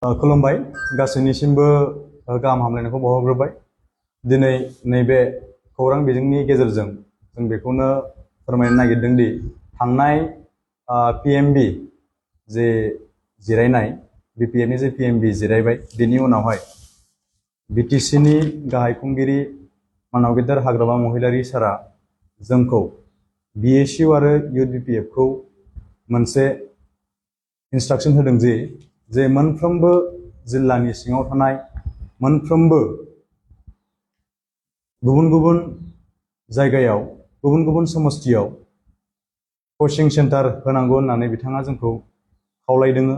खुलुमबाय गासैनिसिमबो गाहाम हामलायनायखौ बावहरग्रोबाय। दिनै नैबे खौरां बिजोंनि गेजेरजों जों बेखौनो फोरमायनो नागिरदों दि थांनाय PMB जे जिरायनाय BPFनि जे PMB जिरायबाय बेनि उनावहाय BTC नि गाहाय खुंगिरि मानाव गेदेर हाग्रामा महिलारी सारा जोंखौ BSU आरो Youth BPF खौ मोनसे इन्सट्राक्शन होदों जे मोनफ्रोमबो जिल्लानि सिङाव थानाय मोनफ्रोमबो गुबुन गुबुन जायगायाव गुबुन गुबुन समस्थियाव कोचिं सेन्टार होनांगौ होननानै बिथाङा जोंखौ खावलायदों।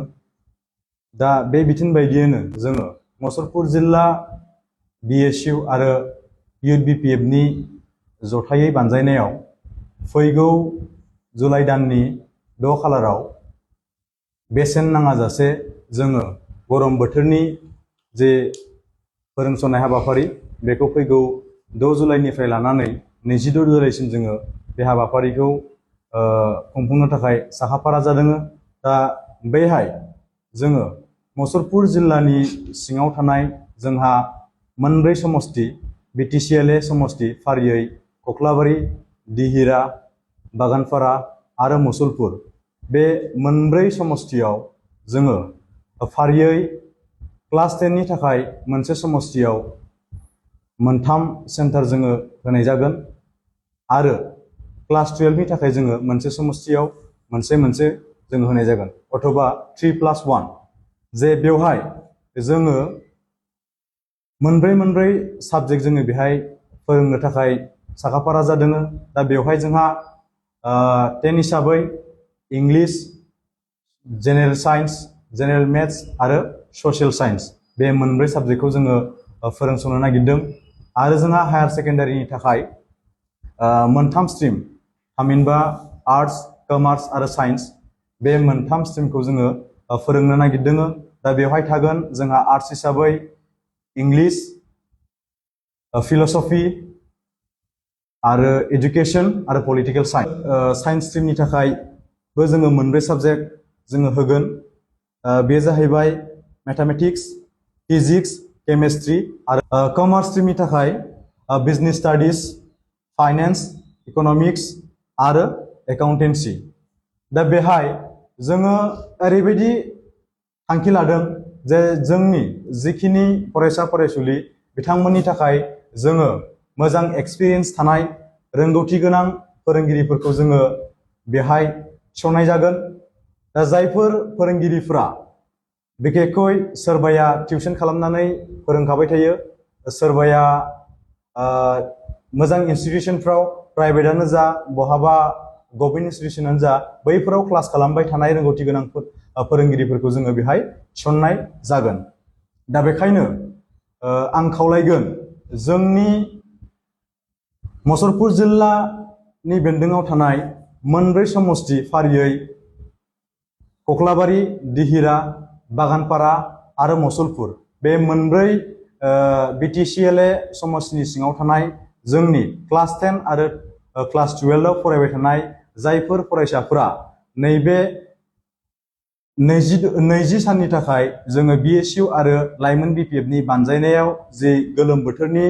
दा बे बिथोन बायदियैनो जोङो मुसलपुर जिल्ला BSU आरो Youth BPF नि जथायै बानजायनायाव फैगौ जुलाइ दाननि 6 खालाराव बेसेन नाङाजासे जोङो गरम बोथोरनि जे फोरोंसनाय हाबाफारि बेखौ फैगौ 6 जुलाइनिफ्राय लानानै 22 जुलाइसिम जोङो बे हाबाफारिखौ खुंफुंनो थाखाय साखाफारा जादों। दा बेहाय जोङो मुसलपुर जिल्लानि सिङाव थानाय जोंहा मोनब्रै समस्ति BTCLA समस्ति फारियै कक्लाबारि, दिहिरा, बागानपारा आरो मुसलपुर बे मोनब्रै समस्तियाव जोङो फारियै क्लास 10 नि थाखाय मोनसे समस्तियाव 3 सेन्टार जोङो होनाय जागोन आरो क्लास 12 नि थाखाय जोङो मोनसे समस्तियाव मोनसे जोङो होनाय जागोन अथवा 3+1 जे बेवहाय जोङो मोनब्रै साबजेक्ट जोङो बेहाय फोरोंनो थाखाय साखाफारा जादों। दा बेवहाय जोंहा 10 हिसाबै English, general science, general maths आरो ससियेल साइन्स बे मोनब्रै साबजेक्टखौ जोङो फोरोंसंनो नागिरदों आरो जोंहा हायार सेकेन्डारिनि थाखाय 3 स्ट्रिम थामहिनबा आर्ट्स, कमार्स आरो साइन्स बे 3 स्ट्रिमखौ जोङो फोरोंनो नागिरदों। दा बेवहाय थागोन जोंहा आर्ट्स हिसाबै इंलिश, फिलसफि आरो एडुकेशन आरो पलिटिकेल साइन्स। साइन्स स्ट्रिमनि थाखायबो जोङो मोनब्रै साबजेक्ट जोङो होगोन। बे जाहैबाय मैथमेटिक्स, फिजिक्स, केमिस्ट्रि आरो कमार्स स्ट्रिमनि थाखाय बिजनेस स्टाडिज, फाइनेन्स, इकोनॉमिक्स आरो एकाउन्टेंसि। दा बेहाय जोङो ओरैबायदि थांखि लादों जे जोंनि जिखिनि फरायसा फरायसुलि बिथांमोननि थाखाय जोङो मोजां एक्सपीरियेन्स थानाय रोंगौथि गोनां फोरोंगिरिफोरखौ जोङो बेहाय थिसननाय जागोन। दा जायफोर फोरोंगिरिफोरा बिखेखै सोरबाया टिउसन खालामनानै फोरोंखाबाय थायो, सोरबाया मोजां इनस्टिट्यूशनफ्राव प्राइभेटआनो जा बहाबा गभर्नमेन्ट इनस्टिट्यूशनानो जा बैफोराव क्लास खालामबाय थानाय रोंगौथि गोनां फोरोंगिरिफोरखौ जोङो बेहाय थिसननाय जागोन। दा बेखायनो आं खावलायगोन जोंनि मुसलपुर जिल्लानि बेन्दोङाव थानाय मोनब्रै समस्ति फारियै कक्लाबारि, दिहिरा, बागानपारा आरो मुसलपुर बे मोनब्रै BTCLA समस्तिनि सिङाव थानाय जोंनि क्लास 10 आरो क्लास 12 आव फरायबाय थानाय जायफोर फरायसाफोरा नैबे 20 साननि थाखाय जोङो BSU आरो लाइमोन BPF नि बानजायनायाव जि गोलोम बोथोरनि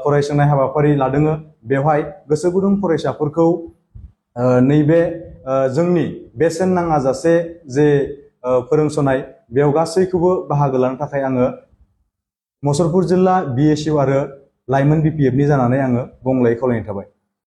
फरायसंनाय हाबाफारि लादों बेवहाय गोसो गुदुं फरायसाफोरखौ नैबे जोंनि बेसेन नाङाजासे जे फोरोंसनाय बेयाव गासैखौबो बाहागो लानो थाखाय आङो मुसलपुर जिल्ला BSU आरो लाइमोन BPF नि जानानै आङो गंग्लायै खावलायनाय थाबाय।